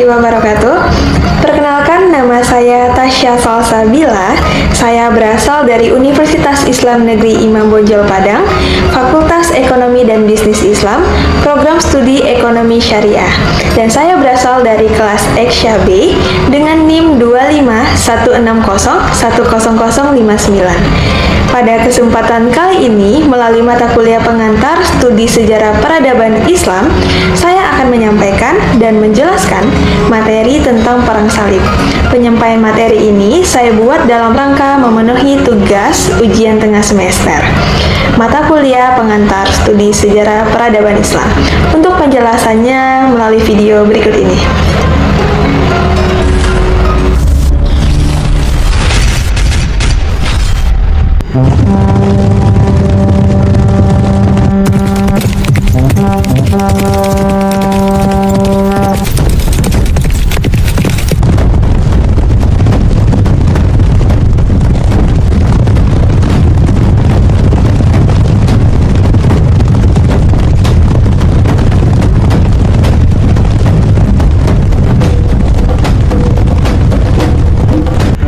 warahmatullahi wabarakatuh. Perkenalkan, nama saya Tasya Salsabila. Saya berasal dari Universitas Islam Negeri Imam Bonjol Padang, Fakultas Ekonomi dan Bisnis Islam, Program Studi Ekonomi Syariah. Dan saya berasal dari kelas Eksya B dengan NIM 251010059. Pada kesempatan kali ini, melalui mata kuliah pengantar studi sejarah peradaban Islam, saya akan menyampaikan dan menjelaskan materi tentang Perang Salib. Penyampaian materi ini saya buat dalam rangka memenuhi tugas ujian tengah semester. Mata kuliah pengantar studi sejarah peradaban Islam. Untuk penjelasannya melalui video berikut ini.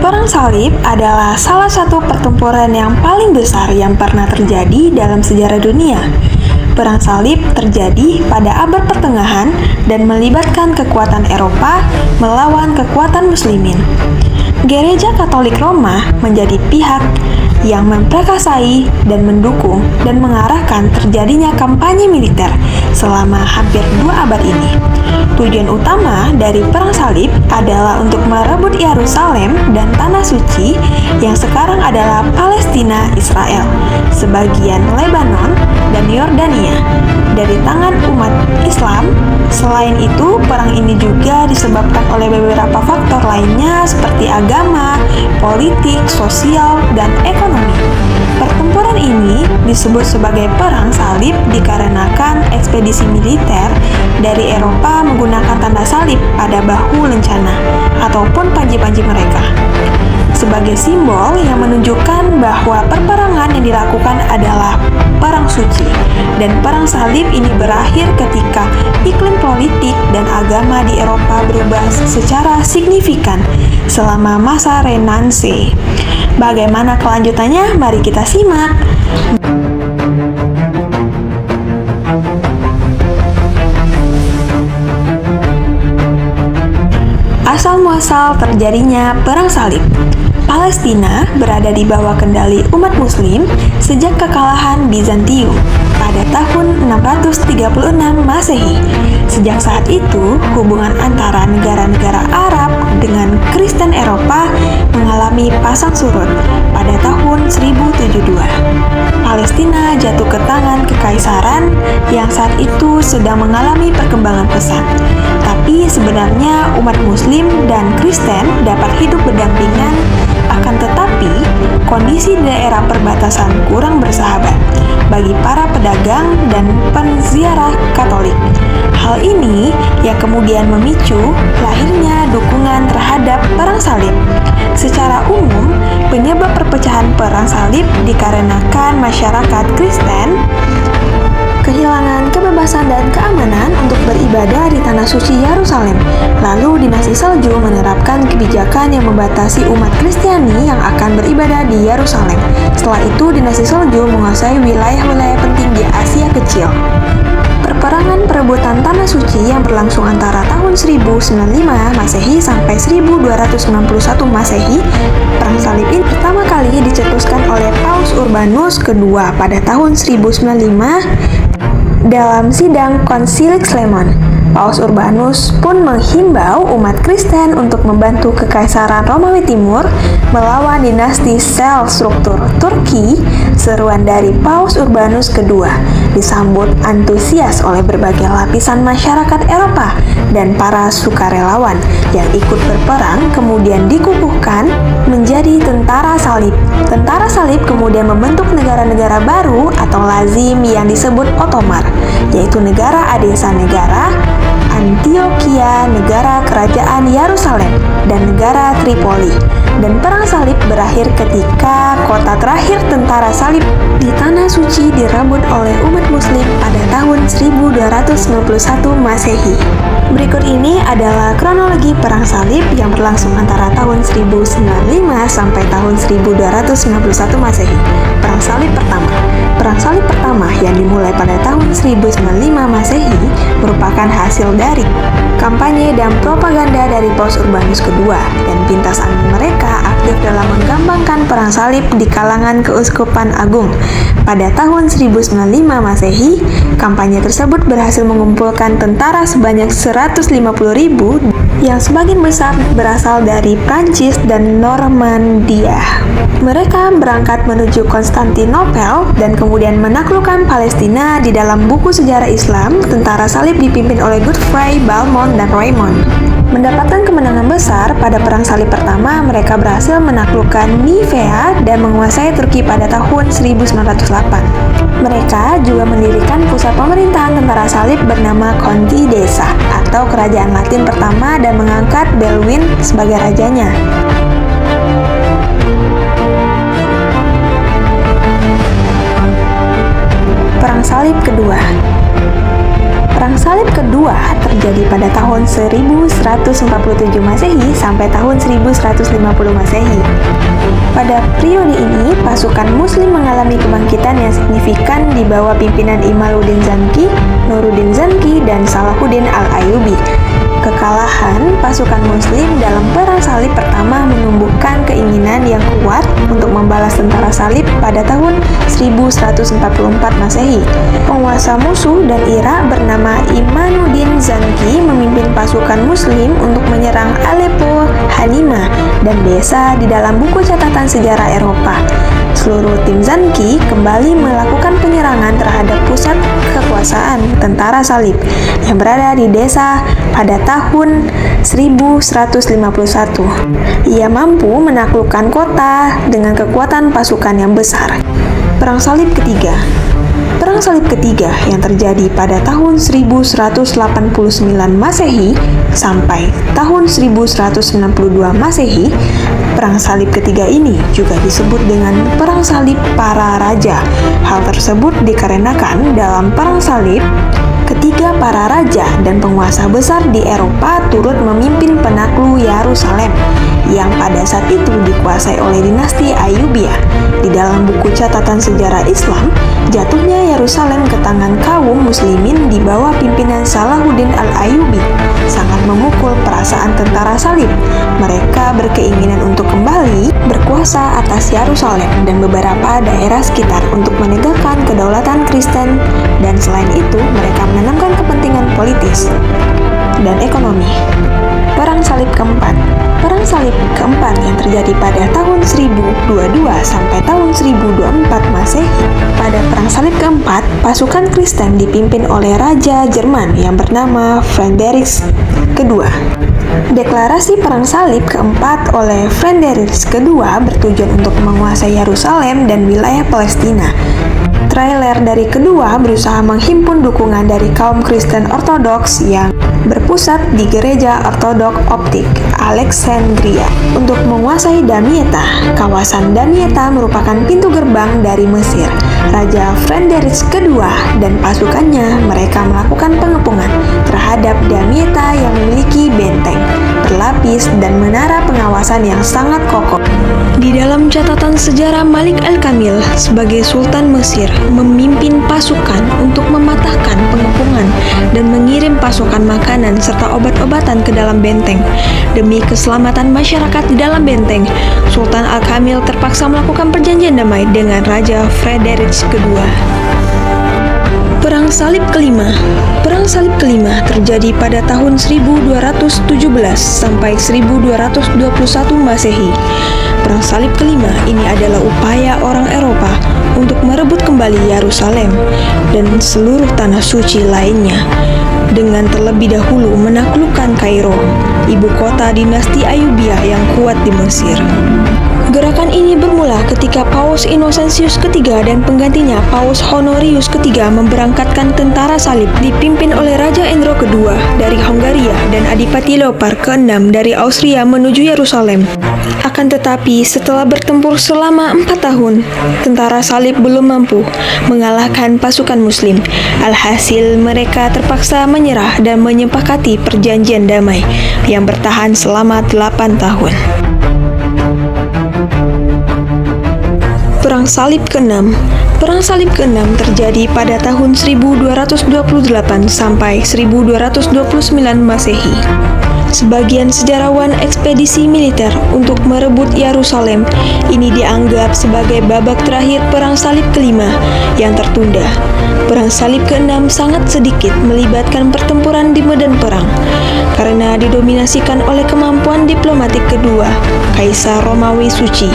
Perang Salib adalah salah satu pertempuran yang paling besar yang pernah terjadi dalam sejarah dunia. Perang Salib terjadi pada abad pertengahan dan melibatkan kekuatan Eropa melawan kekuatan Muslimin. Gereja Katolik Roma menjadi pihak yang memperkasai dan mendukung dan mengarahkan terjadinya kampanye militer selama hampir 2 abad ini. Tujuan utama dari Perang Salib adalah untuk merebut Yerusalem dan Tanah Suci yang sekarang adalah Palestina, Israel, sebagian Lebanon, dan Yordania dari tangan umat Islam. Selain itu, perang ini juga disebabkan oleh beberapa faktor lainnya seperti agama, politik, sosial, dan ekonomi. Pertempuran ini disebut sebagai Perang Salib dikarenakan ekspedisi militer dari Eropa menggunakan tanda salib pada bahu lencana ataupun panji-panji mereka sebagai simbol yang menunjukkan bahwa perperangan yang dilakukan adalah perang suci. Dan perang salib ini berakhir ketika iklim politik dan agama di Eropa berubah secara signifikan selama masa Renaissance. Bagaimana kelanjutannya? Mari kita simak. Asal-muasal terjadinya Perang Salib. Palestina berada di bawah kendali umat Muslim sejak kekalahan Bizantium pada tahun 636 Masehi. Sejak saat itu, hubungan antara negara-negara Arab dengan Kristen Eropa mengalami pasang surut pada tahun 1072. Palestina jatuh ke tangan kekaisaran yang saat itu sedang mengalami perkembangan pesat. Tapi sebenarnya umat Muslim dan Kristen dapat hidup berdampingan, akan tetapi kondisi di daerah perbatasan kurang bersahabat bagi para pedagang dan penziarah Katolik. Hal ini yang kemudian memicu lahirnya dukungan terhadap Perang Salib. Secara umum, penyebab perpecahan Perang Salib dikarenakan masyarakat Kristen kehilangan kebebasan dan keamanan untuk beribadah di Tanah Suci Yerusalem. Lalu dinasti Salju menerapkan kebijakan yang membatasi umat Kristiani yang akan beribadah di Yerusalem. Setelah itu, dinasti Salju menguasai wilayah-wilayah penting di Asia Kecil. Peperangan perebutan Tanah Suci yang berlangsung antara tahun 1095 Masehi sampai 1291 Masehi. Perang Salib ini pertama kali dicetuskan oleh Paus Urbanus II pada tahun 1095 dalam sidang Konsili Klemon. Paus Urbanus pun menghimbau umat Kristen untuk membantu Kekaisaran Romawi Timur melawan dinasti Seljuk Turki. Seruan dari Paus Urbanus II disambut antusias oleh berbagai lapisan masyarakat Eropa dan para sukarelawan yang ikut berperang kemudian dikukuhkan menjadi Tentara Salib. Tentara Salib kemudian membentuk negara-negara baru atau lazim yang disebut Ottoman, yaitu negara Adesa Negara, Antioquia, negara kerajaan Yerusalem, dan negara Tripoli. dan perang salib berakhir ketika kota terakhir tentara salib di Tanah Suci direbut oleh umat muslim pada tahun 1291 Masehi. Berikut ini adalah kronologi perang salib yang berlangsung antara tahun 1095 sampai tahun 1291 Masehi. Perang salib pertama. Perang salib pertama yang dimulai pada tahun 1095 Masehi merupakan hasil dari kampanye dan propaganda dari Paus Urbanus II, dan pintas angin mereka aktif dalam menggambangkan perang salib di kalangan keuskupan agung. Pada tahun 1095 Masehi, kampanye tersebut berhasil mengumpulkan tentara sebanyak 150.000 yang sebagian besar berasal dari Prancis dan Normandia. Mereka berangkat menuju Konstantinopel dan kemudian menaklukkan Palestina. Di dalam buku sejarah Islam, tentara salib dipimpin oleh Godfrey, Balmont, dan Raymond. Mendapatkan kemenangan besar pada perang salib pertama, mereka berhasil menaklukkan Nivea dan menguasai Turki pada tahun 1908. Mereka juga mendirikan pusat pemerintahan tentara salib bernama Contidesa atau Kerajaan Latin pertama dan mengangkat Belwin sebagai rajanya. Perang salib kedua. Perang salib kedua terjadi pada tahun 1147 Masehi sampai tahun 1150 Masehi. Pada periode ini, pasukan muslim mengalami kebangkitan yang signifikan di bawah pimpinan Imaluddin Zanki, Nuruddin Zanki, dan Salahuddin Al-Ayyubi. Kekalahan pasukan muslim dalam perang salib pertama menumbuhkan keinginan yang kuat untuk membalas tentara salib pada tahun 1144 Masehi. Penguasa musuh dan Irak bernama Imanuddin Zanki memimpin pasukan muslim untuk menyerang Aleppo, Hanima, dan desa di dalam buku catatan sejarah Eropa. Seluruh tim Zanki kembali melakukan penyerangan terhadap pusat kekuasaan tentara salib yang berada di desa pada tahun 1151. Ia mampu menaklukkan kota dengan kekuatan pasukan yang besar. Perang salib ketiga. Perang salib ketiga yang terjadi pada tahun 1189 Masehi sampai tahun 1192 Masehi. Perang salib ketiga ini juga disebut dengan Perang Salib Para Raja. Hal tersebut dikarenakan dalam perang salib ketiga para raja dan penguasa besar di Eropa turut memimpin penakluk Yerusalem yang pada saat itu dikuasai oleh dinasti Ayyubiyah. Di dalam buku catatan sejarah Islam, jatuhnya Yerusalem ke tangan kaum muslimin di bawah pimpinan Salahuddin Al-Ayyubi sangat memukul perasaan tentara salib. Mereka berkeinginan untuk kembali berkuasa atas Yerusalem dan beberapa daerah sekitar untuk menegakkan kedaulatan Kristen, dan selain itu mereka menanamkan kepentingan politis dan ekonomi. Perang salib keempat. Perang salib keempat yang terjadi pada tahun 1022 sampai tahun 1024 Masehi. Pada perang salib keempat, pasukan Kristen dipimpin oleh Raja Jerman yang bernama Frederick II. Deklarasi perang salib keempat oleh Frederick II bertujuan untuk menguasai Yerusalem dan wilayah Palestina. Trailer dari kedua berusaha menghimpun dukungan dari kaum Kristen Ortodoks yang berpusat di Gereja Ortodok Optik Alexandria untuk menguasai Damietta. Kawasan Damietta merupakan pintu gerbang dari Mesir. Raja Frederick II dan pasukannya mereka melakukan pengepungan terhadap Damietta yang memiliki benteng berlapis dan menara pengawasan yang sangat kokoh. Di dalam catatan sejarah, Malik Al-Kamil sebagai Sultan Mesir memimpin pasukan untuk mematahkan pengepungan dan mengirim pasukan makanan serta obat-obatan ke dalam benteng. Demi keselamatan masyarakat di dalam benteng, Sultan Al-Kamil terpaksa melakukan perjanjian damai dengan Raja Frederick II. Perang salib kelima. Perang salib kelima terjadi pada tahun 1217 sampai 1221 Masehi. Perang salib kelima ini adalah upaya orang Eropa untuk merebut kembali Yerusalem dan seluruh tanah suci lainnya, dengan terlebih dahulu menaklukkan Kairo, ibu kota dinasti Ayyubiyah yang kuat di Mesir. Gerakan ini bermula ketika Paus Innocentius III dan penggantinya Paus Honorius III memberangkatkan tentara salib dipimpin oleh Raja Endro II dari Hongaria dan Adipati Leopard ke-6 dari Austria menuju Yerusalem. Akan Akan tetapi setelah bertempur selama 4 tahun, tentara salib belum mampu mengalahkan pasukan muslim. Alhasil mereka terpaksa menyerah dan menyepakati perjanjian damai yang bertahan selama 8 tahun. Perang Salib ke-6. Perang Salib ke-6 terjadi pada tahun 1228 sampai 1229 Masehi. Sebagian sejarawan ekspedisi militer untuk merebut Yerusalem ini dianggap sebagai babak terakhir Perang Salib ke-5 yang tertunda. Perang Salib ke-6 sangat sedikit melibatkan pertempuran di medan perang karena didominasikan oleh kemampuan diplomatik kedua Kaisar Romawi Suci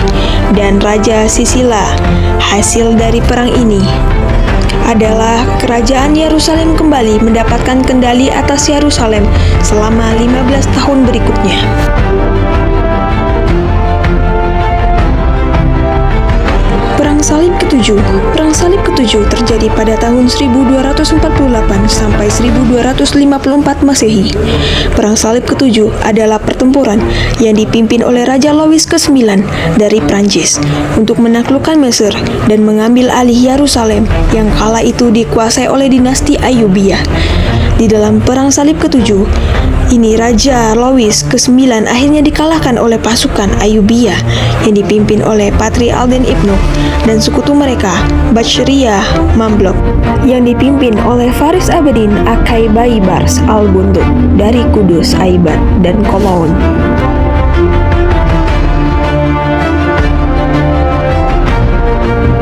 dan Raja Sisila. Hasil dari perang ini adalah kerajaan Yerusalem kembali mendapatkan kendali atas Yerusalem selama 15 tahun berikutnya. Perang Salib ke-7. Perang Salib ke-7 terjadi pada tahun 1248 sampai 1254 Masehi. Perang Salib ke-7 adalah pertempuran yang dipimpin oleh Raja Louis ke-9 dari Prancis untuk menaklukkan Mesir dan mengambil alih Yerusalem yang kala itu dikuasai oleh dinasti Ayyubiyah. Di dalam Perang Salib ke-7 ini Raja Louis ke-9 akhirnya dikalahkan oleh pasukan Ayyubiyah yang dipimpin oleh Patri Alden Ibnu dan sekutu mereka Bachriyah Mamluk yang dipimpin oleh Faris Abedin Akai Baibars al-Bunduk dari Kudus, Aibat, dan Komaun.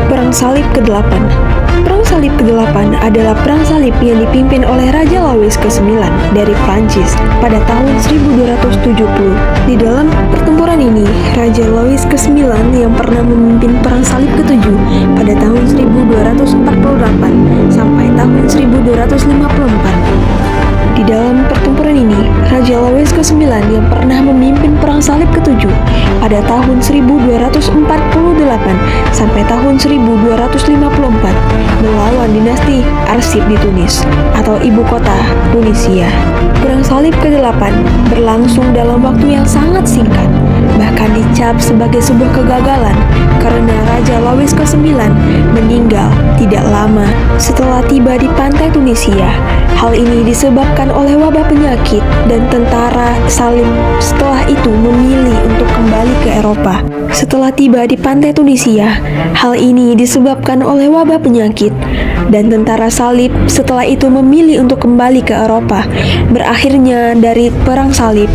Perang Salib ke-8. Perang Salib ke-8 adalah perang salib yang dipimpin oleh Raja Louis ke-9 dari Prancis pada tahun 1270. Di dalam pertempuran ini, Raja Louis ke-9 yang pernah memimpin perang salib ke-7 pada tahun 1248 sampai tahun 1254. Di dalam pertempuran ini, Raja Louis ke-9 yang pernah memimpin Perang Salib ke-7 pada tahun 1248 sampai tahun 1254 melawan dinasti Arsib di Tunis atau ibu kota Tunisia. Perang Salib ke-8 berlangsung dalam waktu yang sangat singkat, bahkan dicap sebagai sebuah kegagalan karena Raja Louis ke-9 meninggal tidak lama setelah tiba di pantai Tunisia. Hal ini disebabkan oleh wabah penyakit dan tentara salib setelah itu memilih untuk kembali ke Eropa. Setelah tiba di pantai Tunisia, hal ini disebabkan oleh wabah penyakit dan tentara salib setelah itu memilih untuk kembali ke Eropa. Berakhirnya dari Perang Salib.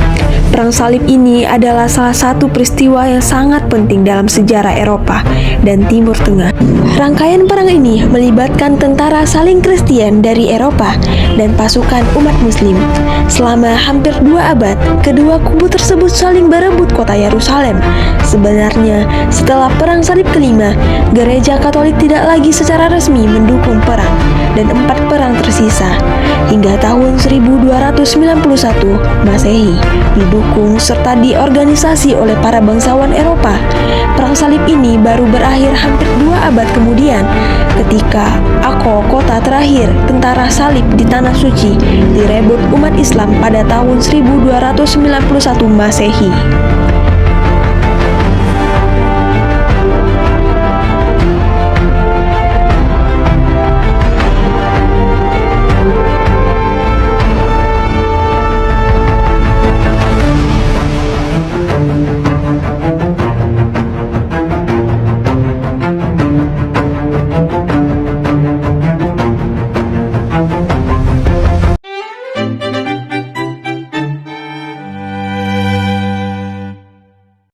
Perang Salib ini adalah salah satu peristiwa yang sangat penting dalam sejarah Eropa dan Timur Tengah. Rangkaian perang ini melibatkan tentara saling Kristen dari Eropa dan pasukan umat Muslim. Selama hampir 2 abad, kedua kubu tersebut saling berebut kota Yerusalem. Sebenarnya, setelah Perang Salib ke-5, Gereja Katolik tidak lagi secara resmi mendukung perang, dan 4 perang tersisa. Hingga tahun 1291 Masehi, didukung serta diorganisasi oleh para bangsawan Eropa. Perang Salib ini baru berakhir hampir 2 abad kemudian ketika Akko, kota terakhir tentara salib di Tanah Suci, direbut umat Islam pada tahun 1291 Masehi.